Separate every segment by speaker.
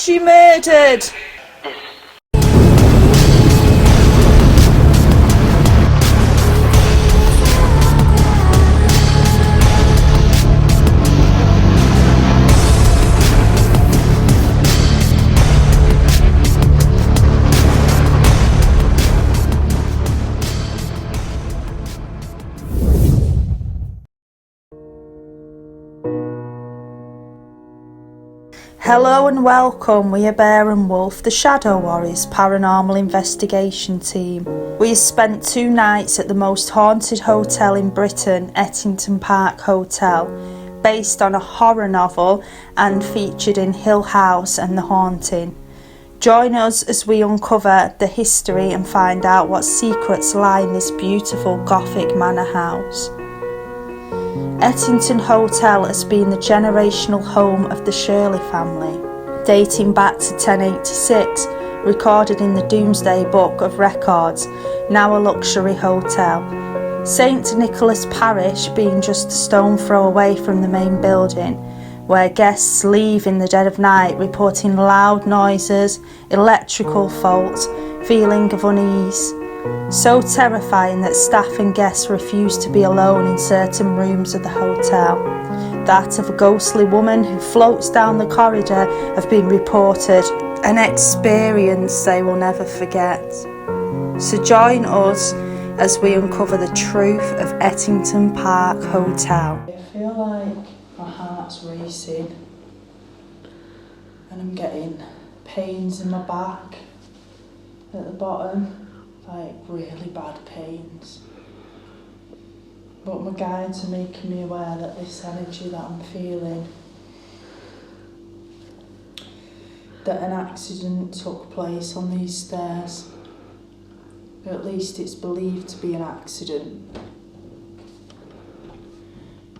Speaker 1: she murdered? Hello and welcome, we are Bear and Wolf, the Shadow Warriors paranormal investigation team. We have spent 2 nights at the most haunted hotel in Britain, Ettington Park Hotel, based on a horror novel and featured in Hill House and The Haunting. Join us as we uncover the history and find out what secrets lie in this beautiful Gothic manor house. Ettington Hotel has been the generational home of the Shirley family, dating back to 1086, recorded in the Domesday Book of Records, now a luxury hotel. St Nicholas Parish being just a stone throw away from the main building, where guests leave in the dead of night reporting loud noises, electrical faults, feeling of unease. So terrifying that staff and guests refuse to be alone in certain rooms of the hotel. That of a ghostly woman who floats down the corridor have been reported, an experience they will never forget. So join us as we uncover the truth of Ettington Park Hotel.
Speaker 2: I feel like my heart's racing and I'm getting pains in my back at the bottom. Like really bad pains, but my guides are making me aware that this energy that I'm feeling, that an accident took place on these stairs. At least it's believed to be an accident,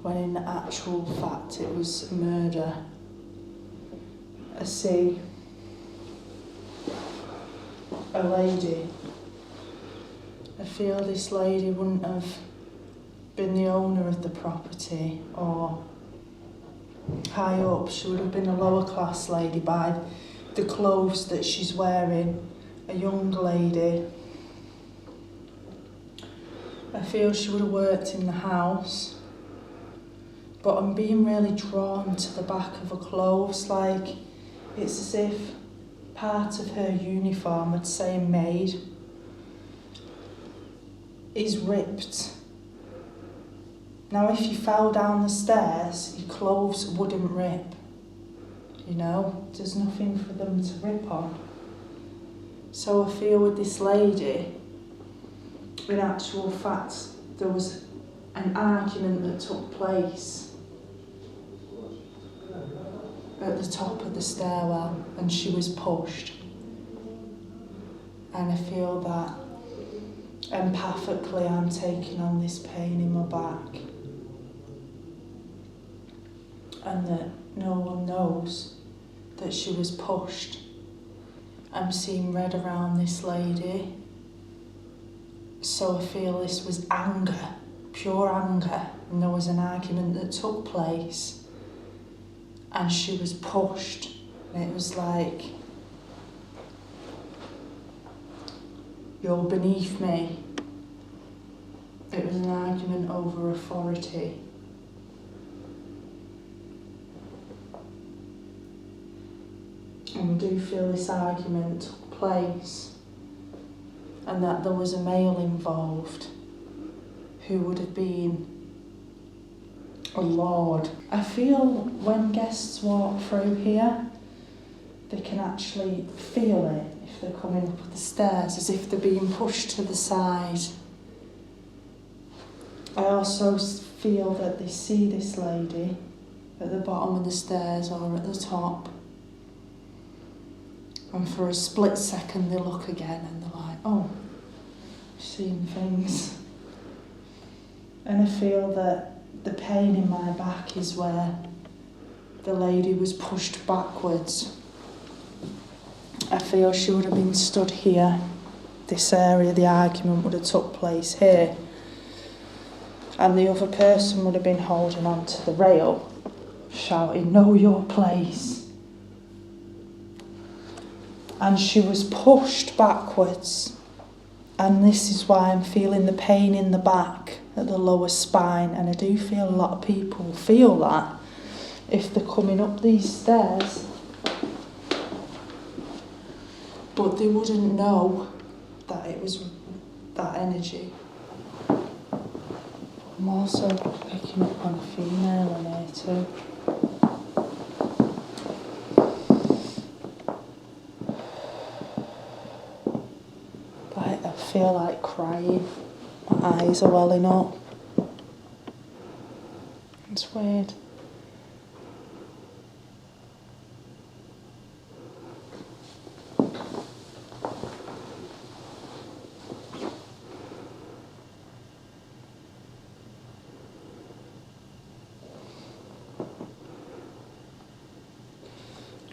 Speaker 2: when in actual fact it was murder. I see a lady. I feel this lady wouldn't have been the owner of the property or high up. She would have been a lower class lady by the clothes that she's wearing, a young lady. I feel she would have worked in the house, but I'm being really drawn to the back of her clothes, like it's as if part of her uniform, I'd say maid, is ripped. Now if you fell down the stairs, your clothes wouldn't rip. You know, there's nothing for them to rip on. So I feel with this lady, in actual fact, there was an argument that took place at the top of the stairwell and she was pushed. And I feel that empathically I'm taking on this pain in my back, and that no one knows that she was pushed. I'm seeing red around this lady, so I feel this was anger, pure anger, and there was an argument that took place and she was pushed, and it was like, you're beneath me. It was an argument over authority. And I do feel this argument took place and that there was a male involved who would have been a lord. I feel when guests walk through here, they can actually feel it if they're coming up the stairs, as if they're being pushed to the side. I also feel that they see this lady at the bottom of the stairs or at the top, and for a split second they look again and they're like, oh, I've seen things. And I feel that the pain in my back is where the lady was pushed backwards. I feel she would have been stood here, this area, the argument would have took place here, and the other person would have been holding on to the rail, shouting, know your place. and she was pushed backwards, and this is why I'm feeling the pain in the back at the lower spine, and I do feel a lot of people feel that if they're coming up these stairs, but they wouldn't know that it was that energy. I'm also picking up on a female in here too. I feel like crying. My eyes are welling up. It's weird.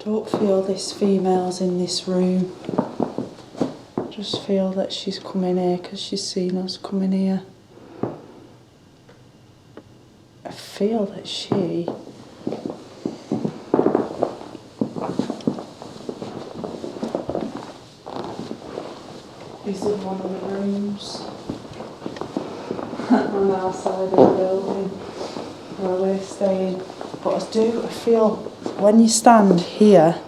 Speaker 2: Don't feel this female's in this room. Just feel that she's come in here because she's seen us come in here. I feel that she is in one of the rooms on our side of the building where we're staying. But I feel when you stand here,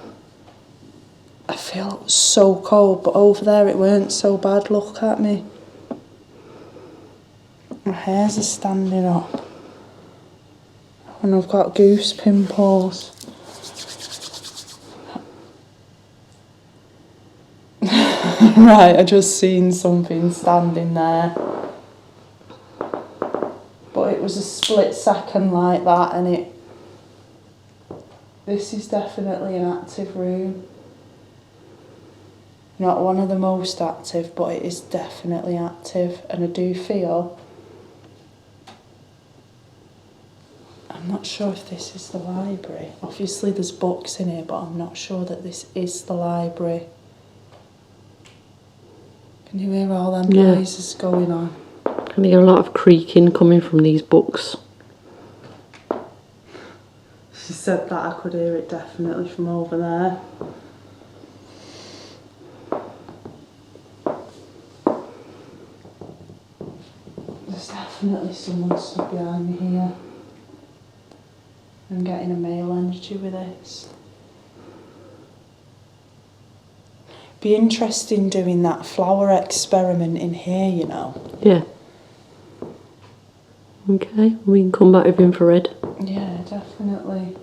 Speaker 2: I feel so cold, but over there it weren't so bad. Look at me. My hairs are standing up. And I've got goose pimples. Right, I just seen something standing there. But it was a split second like that, and this is definitely an active room. Not one of the most active, but it is definitely active, and I do feel, I'm not sure if this is the library. Obviously there's books in here, but I'm not sure that this is the library. Can you hear all them noises going on?
Speaker 3: Can hear a lot of creaking coming from these books.
Speaker 2: She said that I could hear it definitely from over there. There's definitely someone stood behind me here. I'm getting a male energy with this. Be interesting doing that flower experiment in here, you know.
Speaker 3: Yeah. Okay, we can come back with infrared.
Speaker 2: Yeah, definitely.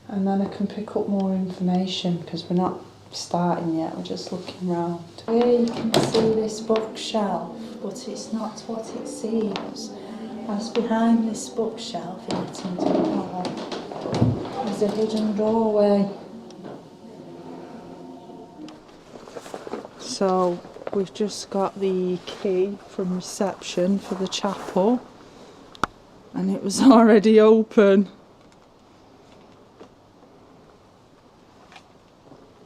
Speaker 2: And then I can pick up more information because we're not starting yet, we're just looking round. Here you can see this bookshelf, but it's not what it seems. As behind this bookshelf, into the wall, there's a hidden doorway. So we've just got the key from reception for the chapel, and it was already open.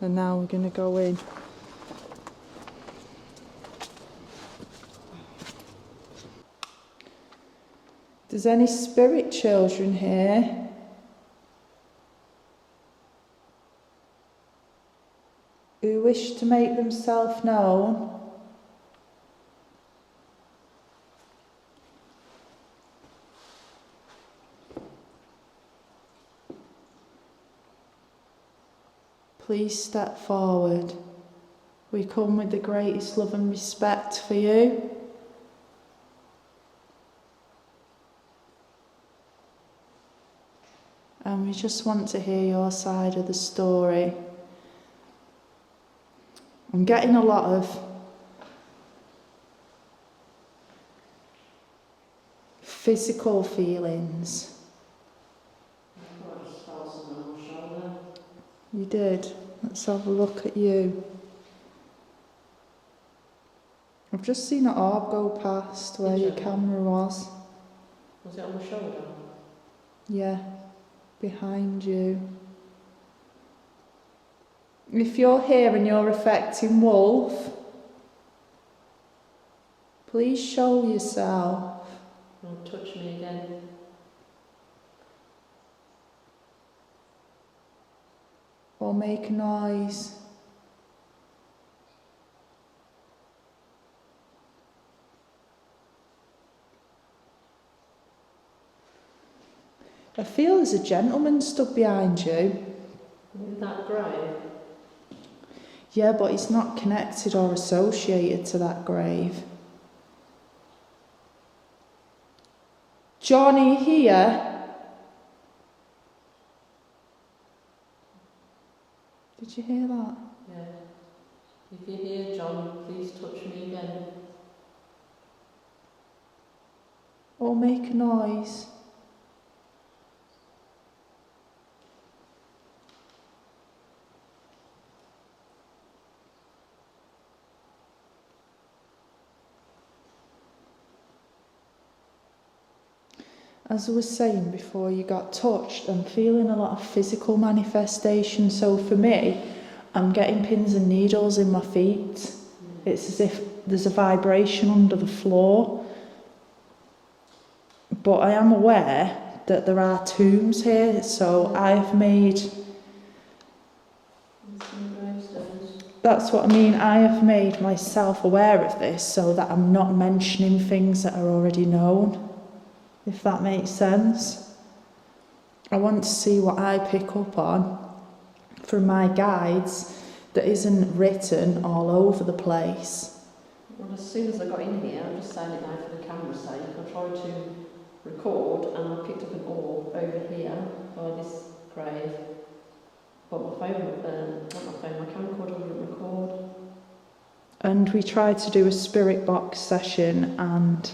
Speaker 2: And now we're going to go in. If there's any spirit children here, who wish to make themselves known, please step forward. We come with the greatest love and respect for you. And we just want to hear your side of the story. I'm getting a lot of physical feelings. You did. Let's have a look at you. I've just seen an orb go past where your camera was.
Speaker 3: Was it on the shoulder?
Speaker 2: Yeah, behind you. If you're here and you're affecting Wolf, please show yourself.
Speaker 3: Don't touch me again.
Speaker 2: Or make a noise. I feel there's a gentleman stood behind you.
Speaker 3: With that grave?
Speaker 2: Yeah, but he's not connected or associated to that grave. Johnny here. Did you hear that?
Speaker 3: Yeah. If you're here, John, please touch me again.
Speaker 2: Or make a noise. As I was saying before you got touched, I'm feeling a lot of physical manifestation. So for me, I'm getting pins and needles in my feet. It's as if there's a vibration under the floor. But I am aware that there are tombs here, so I've made... That's what I mean. I have made myself aware of this so that I'm not mentioning things that are already known. If that makes sense. I want to see what I pick up on from my guides that isn't written all over the place.
Speaker 3: Well, as soon as I got in here, I'm just saying it now for the camera's sake, I tried to record and I picked up an orb over here by this grave. But my camcorder wouldn't record.
Speaker 2: And we tried to do a spirit box session and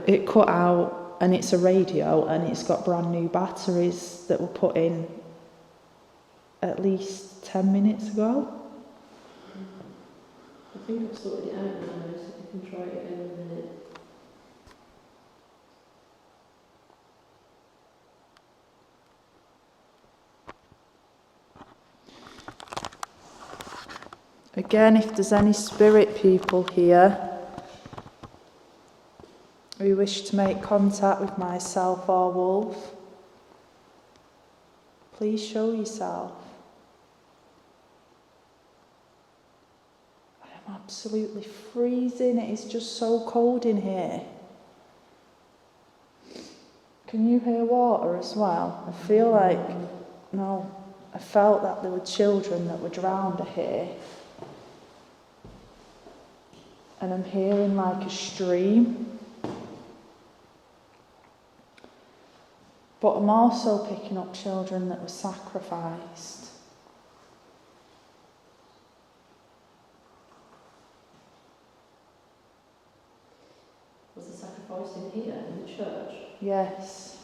Speaker 2: it cut out. And it's a radio and it's got brand new batteries that were put in at least 10 minutes ago.
Speaker 3: I think I've sorted it out now, so you can try it again in a minute.
Speaker 2: Again, if there's any spirit people here who wish to make contact with myself or Wolf, please show yourself. I am absolutely freezing. It is just so cold in here. Can you hear water as well? I feel like, no, I felt that there were children that were drowned here. And I'm hearing like a stream. But I'm also picking up children that were sacrificed.
Speaker 3: Was the sacrifice in here, in the church?
Speaker 2: Yes.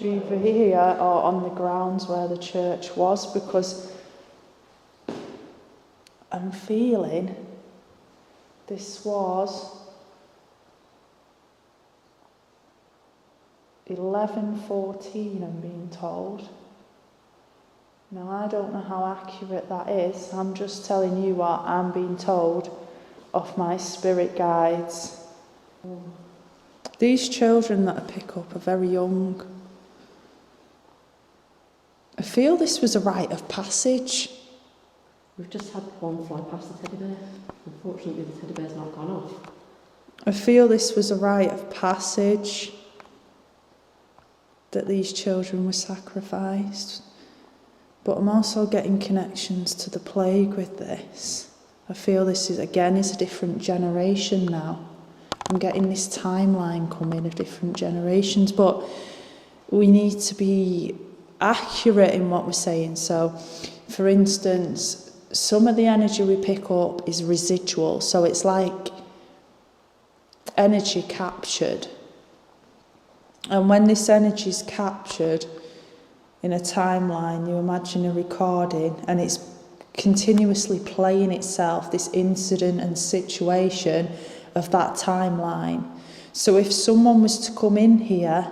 Speaker 2: Either here or on the grounds where the church was, because I'm feeling this was 11:14, I'm being told. Now, I don't know how accurate that is. I'm just telling you what I'm being told of my spirit guides. These children that I pick up are very young. I feel this was a rite of passage.
Speaker 3: We've just had one fly past the teddy bear. Unfortunately, the teddy bear's not gone off.
Speaker 2: I feel this was a rite of passage, that these children were sacrificed. But I'm also getting connections to the plague with this. I feel this is a different generation now. I'm getting this timeline coming of different generations, but we need to be accurate in what we're saying. So, for instance, some of the energy we pick up is residual, so it's like energy captured. And when this energy is captured in a timeline, you imagine a recording and it's continuously playing itself, this incident and situation of that timeline. So if someone was to come in here,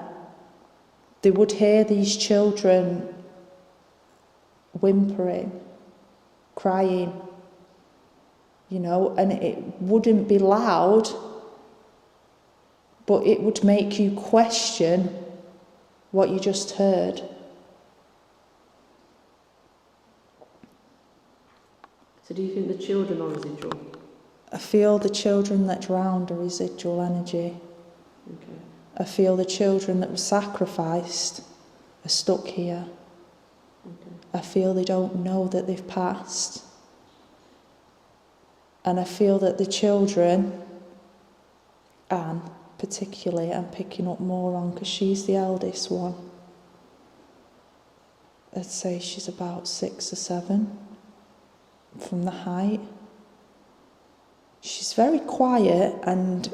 Speaker 2: they would hear these children whimpering, crying, and it wouldn't be loud, but it would make you question what you just heard.
Speaker 3: So do you think the children are residual?
Speaker 2: I feel the children that drowned are residual energy.
Speaker 3: Okay.
Speaker 2: I feel the children that were sacrificed are stuck here.
Speaker 3: Okay.
Speaker 2: I feel they don't know that they've passed. And I feel that the children, Anne particularly, I'm picking up more on because she's the eldest one. I'd say she's about 6 or 7 from the height. She's very quiet, and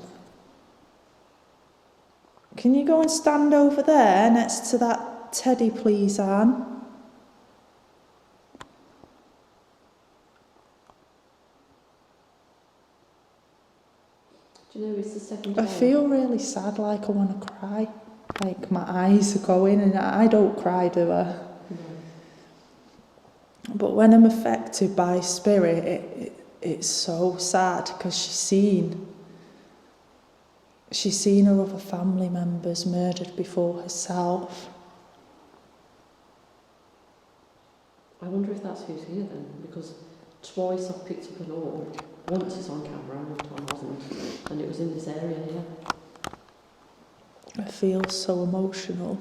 Speaker 2: can you go and stand over there next to that teddy, please, Anne?
Speaker 3: Do you know it's the second
Speaker 2: I
Speaker 3: day?
Speaker 2: feel really sad, like I want to cry. Like my eyes are going, and I don't cry, do I?
Speaker 3: No.
Speaker 2: But when I'm affected by spirit, it's so sad because she's seen her other family members murdered before herself.
Speaker 3: I wonder if that's who's here then, because twice I've picked up an orb. Once it's on camera, another time wasn't, and it was in this area here.
Speaker 2: I feel so emotional.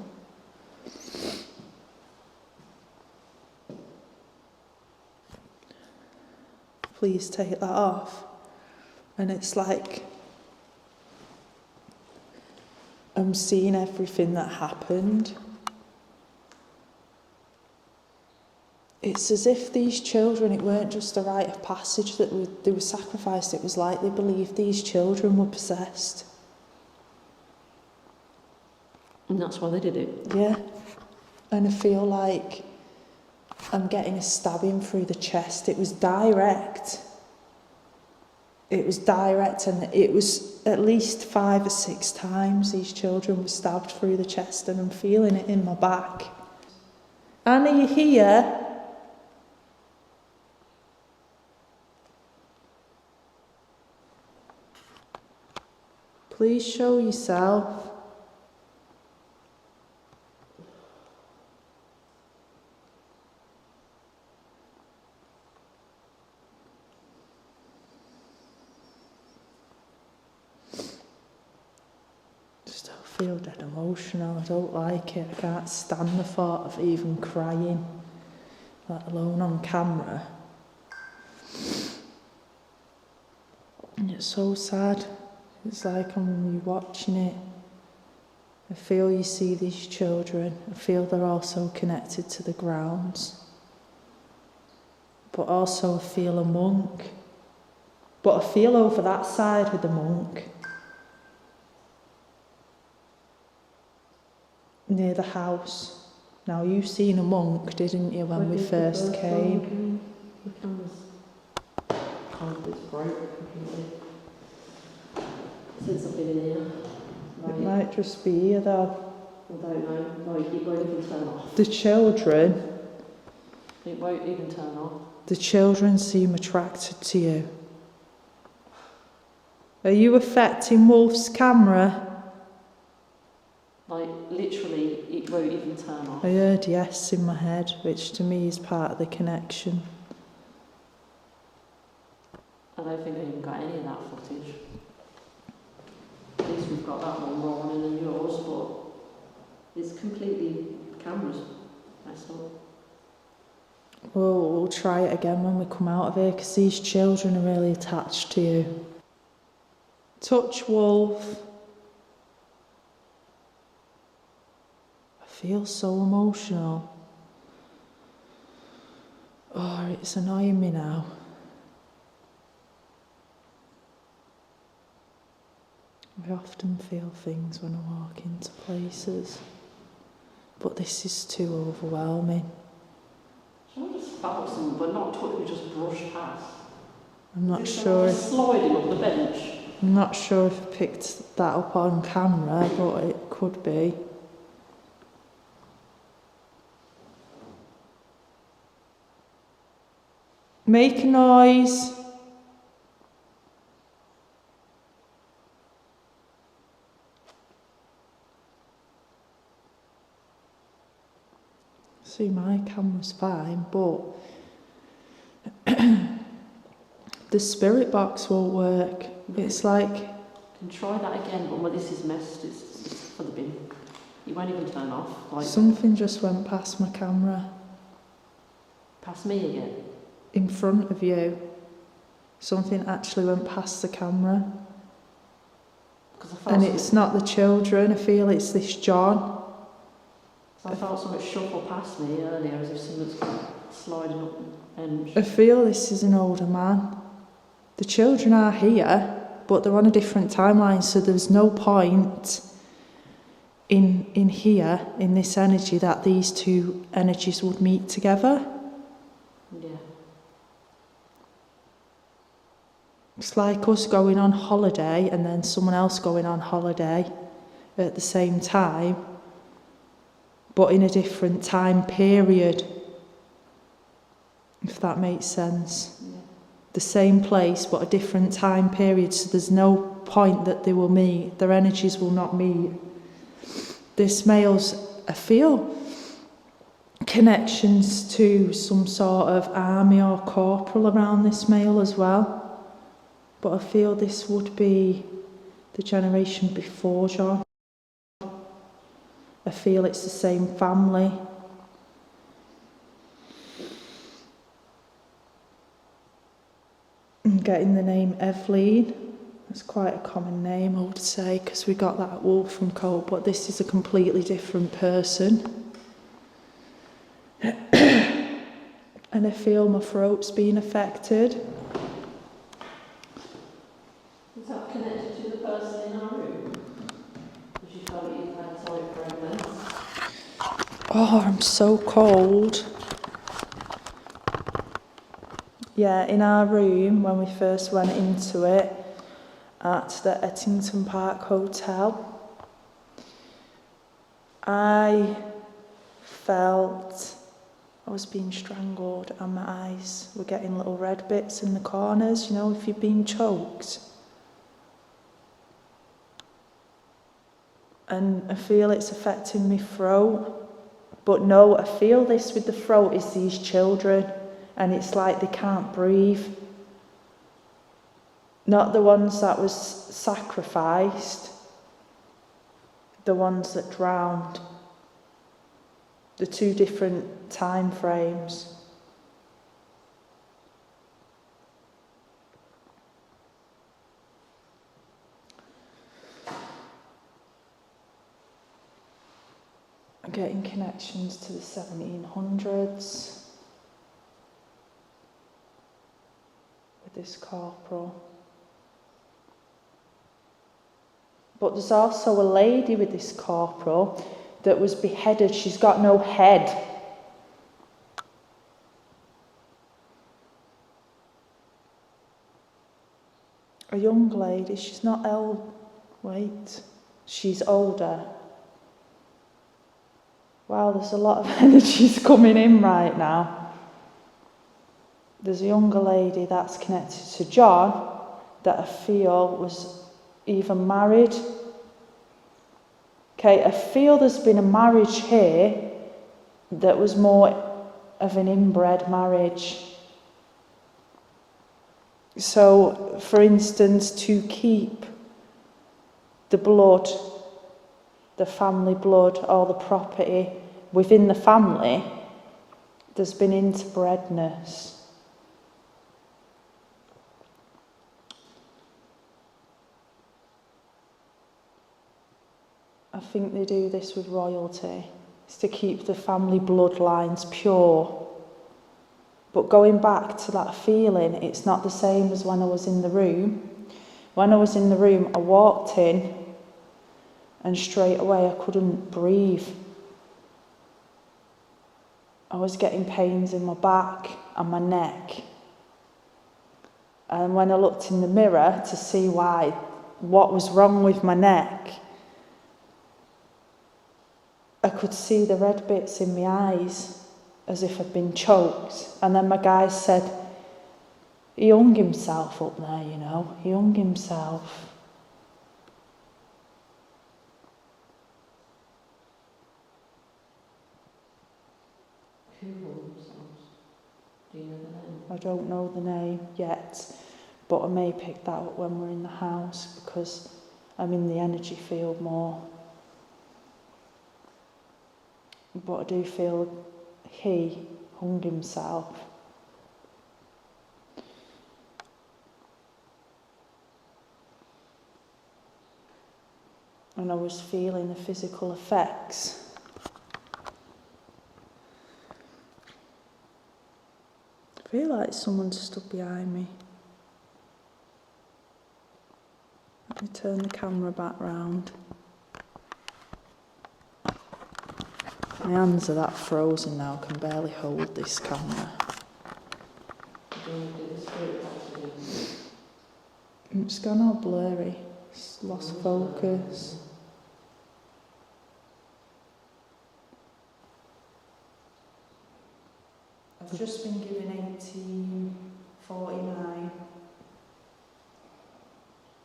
Speaker 2: Please take that off. And it's like I'm seeing everything that happened. It's as if these children, it weren't just a rite of passage that they were sacrificed. It was like they believed these children were possessed.
Speaker 3: And that's why they did it.
Speaker 2: Yeah. And I feel like I'm getting a stabbing through the chest. It was direct. It was direct, and it was at least 5 or 6 times these children were stabbed through the chest, and I'm feeling it in my back. Anne, are you here? Please show yourself. Just don't feel dead emotional. I don't like it. I can't stand the thought of even crying, let alone on camera. And it's so sad. It's like I'm watching it. I feel you see these children. I feel they're also connected to the grounds. But also I feel a monk. But I feel over that side of the monk, near the house. Now, you've seen a monk, didn't you, when we first came?
Speaker 3: The camera's it's broke completely. Since I've been in here.
Speaker 2: It might just be here, though.
Speaker 3: I don't know. Like, it won't even turn off.
Speaker 2: The children...
Speaker 3: It won't even turn off.
Speaker 2: The children seem attracted to you. Are you affecting Wolf's camera?
Speaker 3: Like, literally, it won't even turn off.
Speaker 2: I heard yes in my head, which to me is part of the connection.
Speaker 3: I don't think I even got any of that footage. At least we've got that one rolling and yours, but it's completely, the camera's messed up.
Speaker 2: Well, we'll try it again when we come out of here, because these children are really attached to you. Touch Wolf. I feel so emotional. Oh, it's annoying me now. I often feel things when I walk into places, but this is too overwhelming.
Speaker 3: Should I just felt something, but not touch me, just brush past?
Speaker 2: I'm not sure if
Speaker 3: sliding up the bench.
Speaker 2: I'm not sure if I picked that up on camera, but it could be. Make a noise. See, my camera's fine, but The spirit box won't work. It's like...
Speaker 3: You can try that again, but when this is messed, it's for the bin. It won't even turn off. Like,
Speaker 2: something just went past my camera.
Speaker 3: past me again.
Speaker 2: In front of you. Something actually went past the camera. And it's not the children, I feel it's this John.
Speaker 3: So I felt something shuffle past me earlier as if someone's sliding up and...
Speaker 2: I feel this is an older man. The children are here, but they're on a different timeline, so there's no point in here, in this energy, that these two energies would meet together.
Speaker 3: Yeah.
Speaker 2: It's like us going on holiday and then someone else going on holiday at the same time, but in a different time period, if that makes sense.
Speaker 3: Yeah.
Speaker 2: The same place but a different time period, so there's no point that they will meet, their energies will not meet. This male's, I feel connections to some sort of army or corporal around this male as well, but I feel this would be the generation before John. I feel it's the same family. I'm getting the name Evelyn. That's quite a common name, I would say, because we got that at Wolf from Colt, but this is a completely different person. And I feel my throat's being affected.
Speaker 3: Is that connected to the person in our room? Because you felt you've had time for a minute.
Speaker 2: Oh, I'm so cold. Yeah, in our room, when we first went into it, at the Ettington Park Hotel, I felt I was being strangled and my eyes were getting little red bits in the corners, you know, if you've been choked. And I feel it's affecting my throat. But no, I feel this with the throat is these children, and it's like they can't breathe. Not the ones that was sacrificed, the ones that drowned. The two different time frames. I'm getting connections to the 1700s with this corporal. But there's also a lady with this corporal that was beheaded. She's got no head. A young lady, she's not she's older. Wow, there's a lot of energies coming in right now. There's a younger lady that's connected to John that I feel was even married. Okay, I feel there's been a marriage here that was more of an inbred marriage. So, for instance, to keep the blood, the family blood, or the property within the family, there's been interbredness. I think they do this with royalty. It's to keep the family bloodlines pure. But going back to that feeling, it's not the same as when I was in the room. When I was in the room, I walked in and straight away I couldn't breathe. I was getting pains in my back and my neck. And when I looked in the mirror to see what was wrong with my neck, I could see the red bits in my eyes as if I'd been choked. And then my guy said, he hung himself up there, you know, he hung himself.
Speaker 3: Who hung themselves? Do you know the name?
Speaker 2: I don't know the name yet, but I may pick that up when we're in the house because I'm in the energy field more. But I do feel he hung himself. And I was feeling the physical effects. I feel like someone stood behind me. Let me turn the camera back round. My hands are that frozen now, I can barely hold this camera. It's gone all blurry, it's lost focus. I've just been given 1849.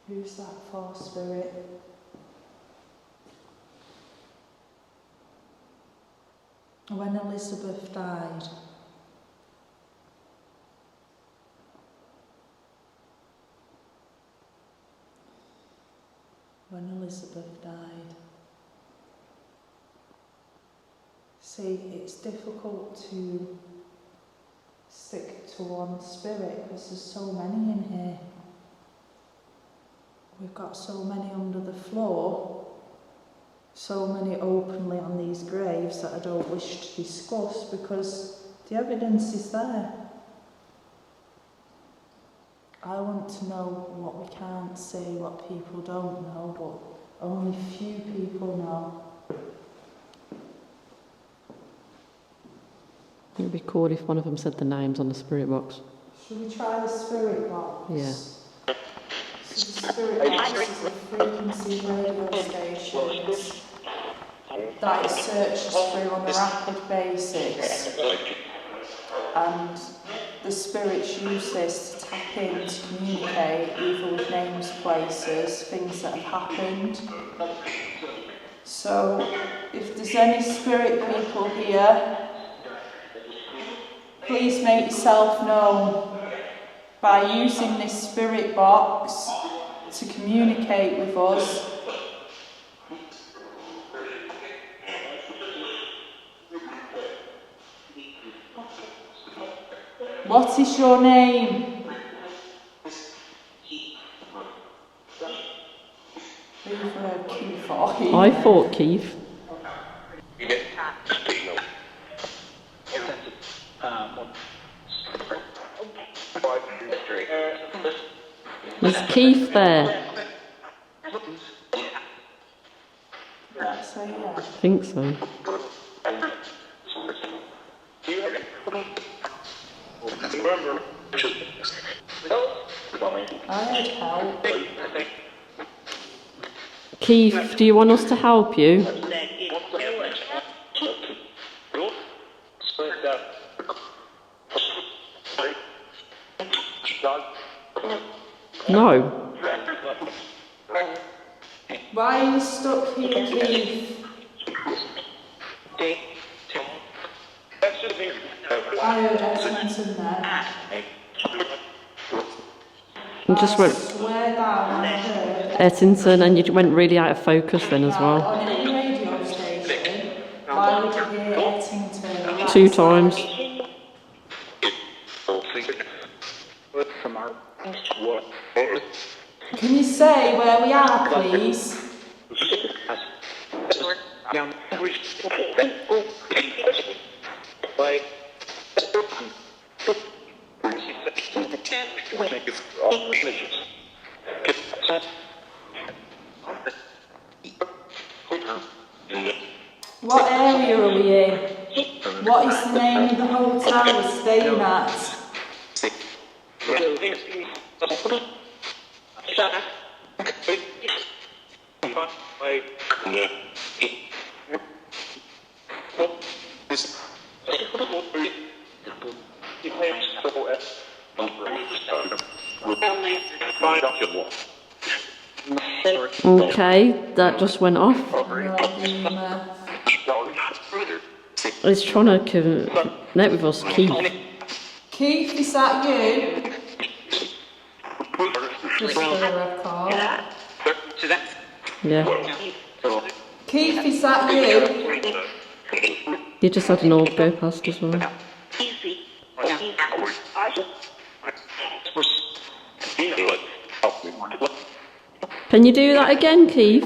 Speaker 2: Who's that for, Spirit? When Elizabeth died, See, it's difficult to stick to one spirit because there's so many in here. We've got so many under the floor, so many openly on these graves that I don't wish to discuss because the evidence is there. I want to know what we can't see, what people don't know, but only few people know.
Speaker 3: It would be cool if one of them said the names on the spirit box.
Speaker 2: Should we try the spirit box?
Speaker 3: Yeah.
Speaker 2: So the spirit box is a frequency radio station that it searches through on a rapid basis. And the spirits use this to tap in to communicate either with names, places, things that have happened. So if there's any spirit people here, please make yourself known by using this spirit box to communicate with us. What is your name? We've heard Keith or he.
Speaker 3: I thought Keith. Is Keith there?
Speaker 2: That's a yeah.
Speaker 3: I think so.
Speaker 2: I heard help.
Speaker 3: Keith, do you want us to help you? No.
Speaker 2: Why are you stuck here, Keith? I heard Edmonton there.
Speaker 3: You just went
Speaker 2: Swear down, I heard.
Speaker 3: Ettington and you went really out of focus then as well.
Speaker 2: On any radio station, why would you hear Ettington?
Speaker 3: 2 times.
Speaker 2: Can you say where we are, please? What area are we in? What is the name of the hotel we're staying at?
Speaker 3: Okay, that just went off. It's trying to connect with us, Keith.
Speaker 2: Keith, is that you? Just for the record.
Speaker 3: Yeah.
Speaker 2: Keith, is that you?
Speaker 3: You just had an orb go past as well. Can you do that again, Keith?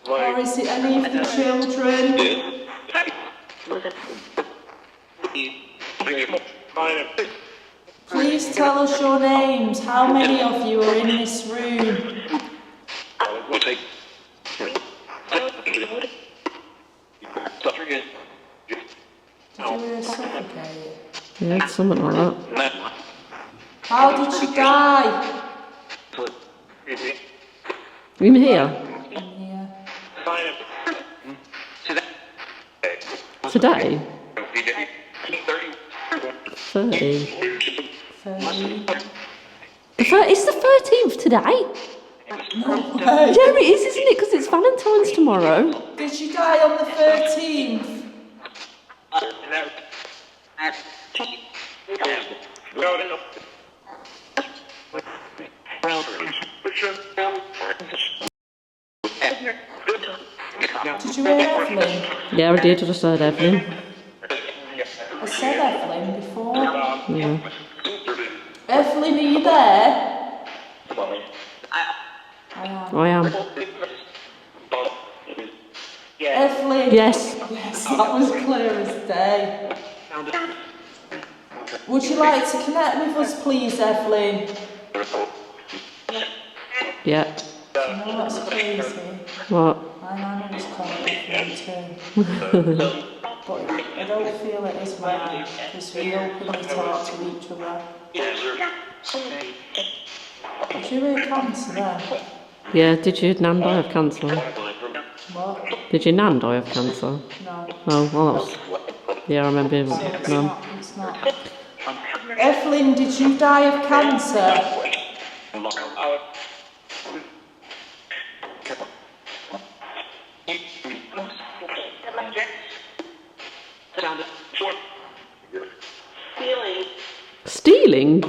Speaker 2: Or is it any of the children? Please tell us your names. How many of you are in this room? Did you hear suffocate?
Speaker 3: Yeah, something like that.
Speaker 2: How did you die?
Speaker 3: In here?
Speaker 2: In here.
Speaker 3: Today? 30.
Speaker 2: 30.
Speaker 3: It's the 13th today?
Speaker 2: No way.
Speaker 3: Yeah, it is, isn't it? Because it's Valentine's tomorrow.
Speaker 2: Did you die on the 13th? Did you hear Evelyn?
Speaker 3: Yeah, I did. I just heard Evelyn.
Speaker 2: I said Evelyn before.
Speaker 3: Yeah.
Speaker 2: Evelyn, are you there?
Speaker 3: I am.
Speaker 2: Evelyn?
Speaker 3: Yes.
Speaker 2: Yes, that was clear as day. Would you like to connect with us, please, Evelyn?
Speaker 3: Yeah.
Speaker 2: You know what's crazy?
Speaker 3: What?
Speaker 2: My nan was called Evelyn too. But I don't feel it is mine, because we openly talk to each other. Did you hear cancer then?
Speaker 3: Yeah, did your nan die of cancer?
Speaker 2: What?
Speaker 3: Did your nan die of cancer?
Speaker 2: No.
Speaker 3: Oh, well, that was... Yeah, I remember
Speaker 2: So it's
Speaker 3: nan.
Speaker 2: not, it's not. Evelyn, did you die of cancer?
Speaker 3: Stealing?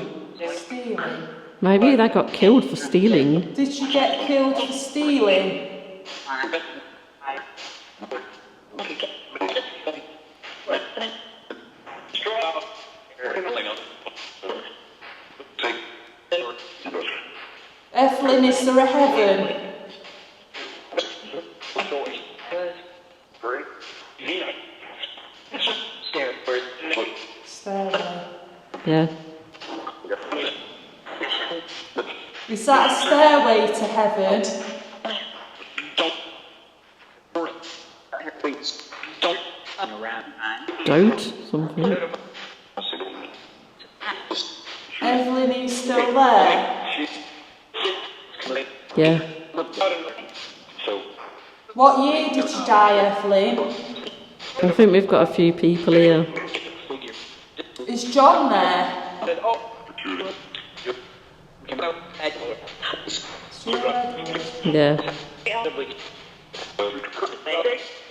Speaker 2: Stealing?
Speaker 3: Maybe they got killed for stealing.
Speaker 2: Did you get killed for stealing? Evelyn, is there a heaven? Stairway.
Speaker 3: Yeah.
Speaker 2: Is that a stairway to heaven?
Speaker 3: Don't? Something.
Speaker 2: Evelyn, are you still there?
Speaker 3: Yeah.
Speaker 2: What year did you die, Evelyn?
Speaker 3: I think we've got a few people here.
Speaker 2: Is John there?
Speaker 3: Yeah.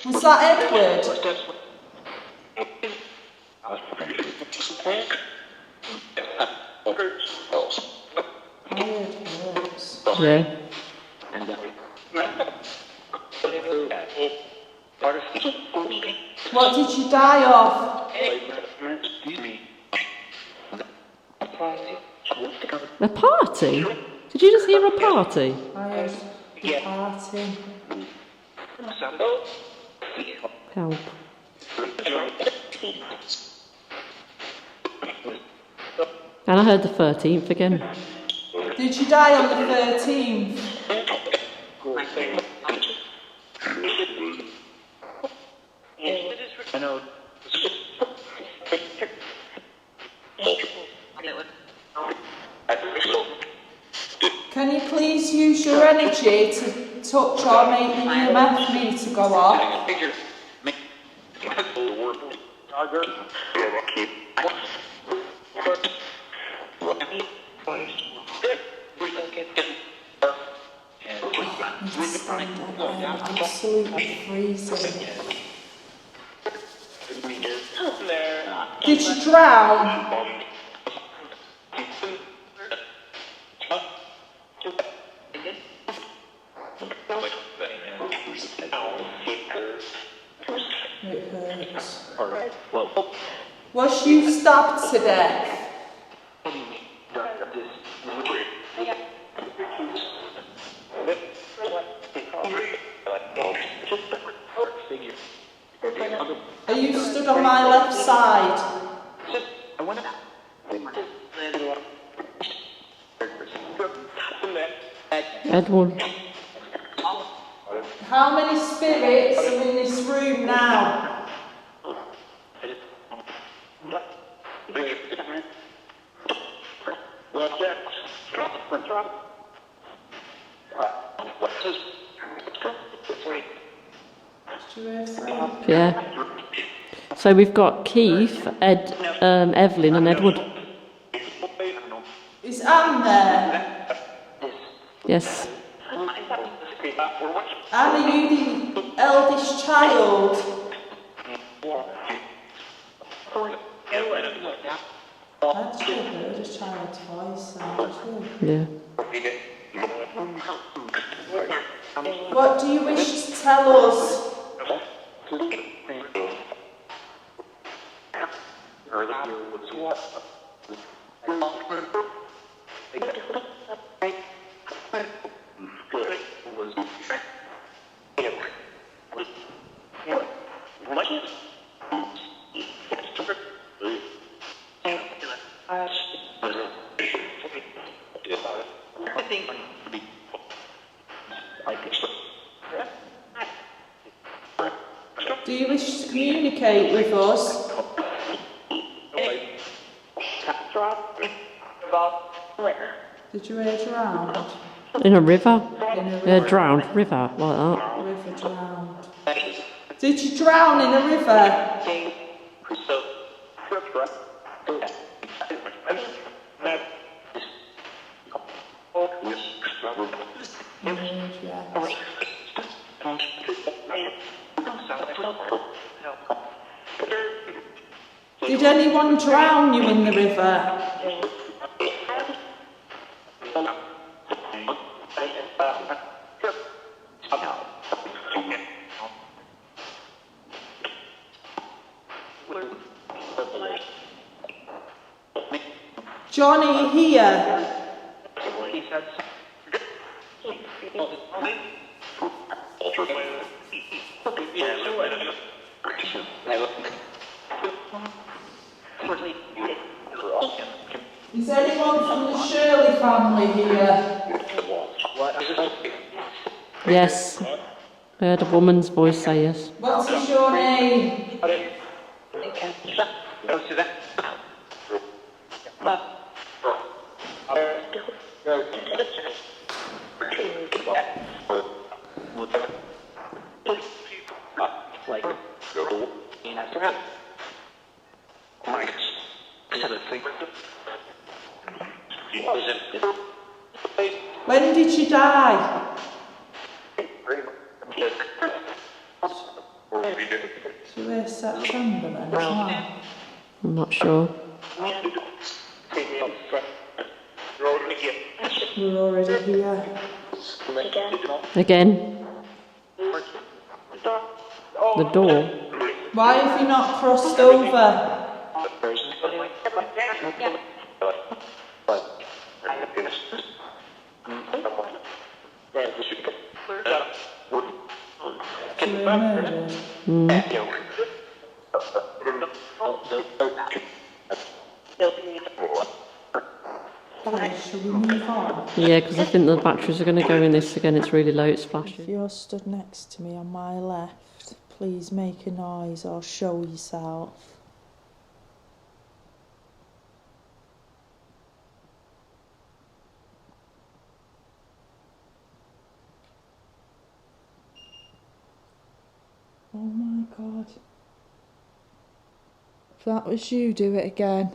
Speaker 2: Was that Edward? I heard words.
Speaker 3: Yeah.
Speaker 2: What did you die of?
Speaker 3: A party? Did you just hear a party?
Speaker 2: I heard the party.
Speaker 3: Help. And I heard the 13th again.
Speaker 2: Did you die on the 13th? Can you please use your energy to touch or make the EMF meter go off? I'm absolutely freezing. Did she drown? It hurts. Was you stabbed to death? Are you stood on my left side?
Speaker 3: Edward.
Speaker 2: How many spirits are in this room now?
Speaker 3: Yeah. So we've got Keith, Evelyn and Edward.
Speaker 2: Is Anne there?
Speaker 3: Yes.
Speaker 2: Anne, are you the eldest child? I actually heard a child's voice sound too.
Speaker 3: Yeah.
Speaker 2: What do you wish to tell us? Do you wish to communicate with us? Did you hear drowned?
Speaker 3: In a river?
Speaker 2: In a river.
Speaker 3: Drowned river, like that.
Speaker 2: River drowned. Did you drown in a river? Did anyone drown you in the river? John, are you here? Is anyone from the Shirley family here?
Speaker 3: Yes. I heard a woman's voice say yes.
Speaker 2: What is your name? When did you die? So we're September then as well?
Speaker 3: I'm not sure.
Speaker 2: We're already here.
Speaker 3: Again. The door.
Speaker 2: Why have you not crossed over? So we're murdered. Shall we move on?
Speaker 3: Yeah, because I think the batteries are going to go in this again. It's really low, it's flashing.
Speaker 2: If you're stood next to me on my left, please make a noise or show yourself. Oh my God. If that was you, do it again.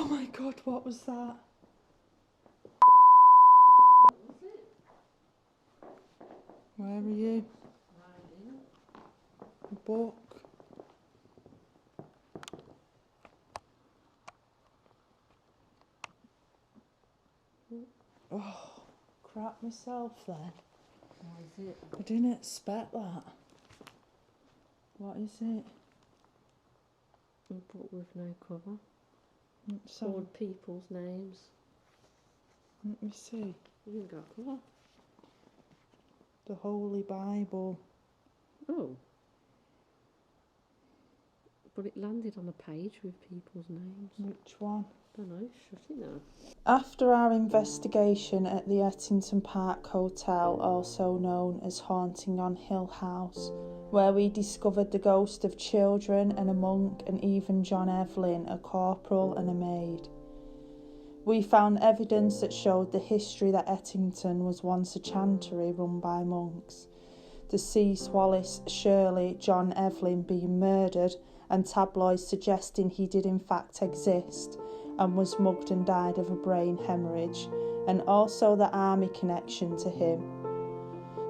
Speaker 2: Oh my God, what was that? Where are you? A book. Oh, crap myself then.
Speaker 3: What is it?
Speaker 2: I didn't expect that. What is it?
Speaker 3: A book with no cover.
Speaker 2: So,
Speaker 3: Called People's Names.
Speaker 2: let me see.
Speaker 3: You haven't got a cover.
Speaker 2: The Holy Bible.
Speaker 3: Oh. But it landed on a page with people's names.
Speaker 2: Which one?
Speaker 3: Don't know, shut it now.
Speaker 2: After our investigation at the Ettington Park Hotel, also known as Haunting on Hill House, where we discovered the ghost of children and a monk and even John Evelyn, a corporal and a maid, we found evidence that showed the history that Ettington was once a chantry run by monks. Deceased Wallace Shirley John Evelyn being murdered, and tabloids suggesting he did in fact exist and was mugged and died of a brain hemorrhage, and also the army connection to him.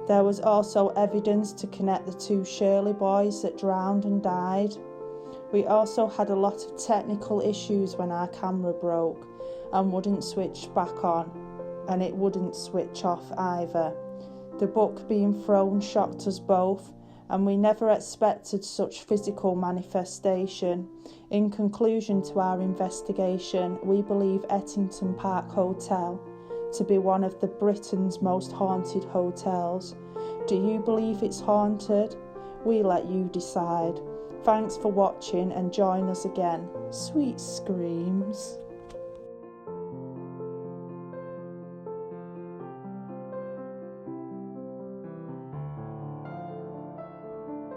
Speaker 2: There was also evidence to connect the two Shirley boys that drowned and died. We also had a lot of technical issues when our camera broke and wouldn't switch back on, and it wouldn't switch off either. The book being thrown shocked us both, and we never expected such physical manifestation. In conclusion to our investigation, we believe Ettington Park Hotel to be one of the Britain's most haunted hotels. Do you believe it's haunted? We let you decide. Thanks for watching and join us again. Sweet screams.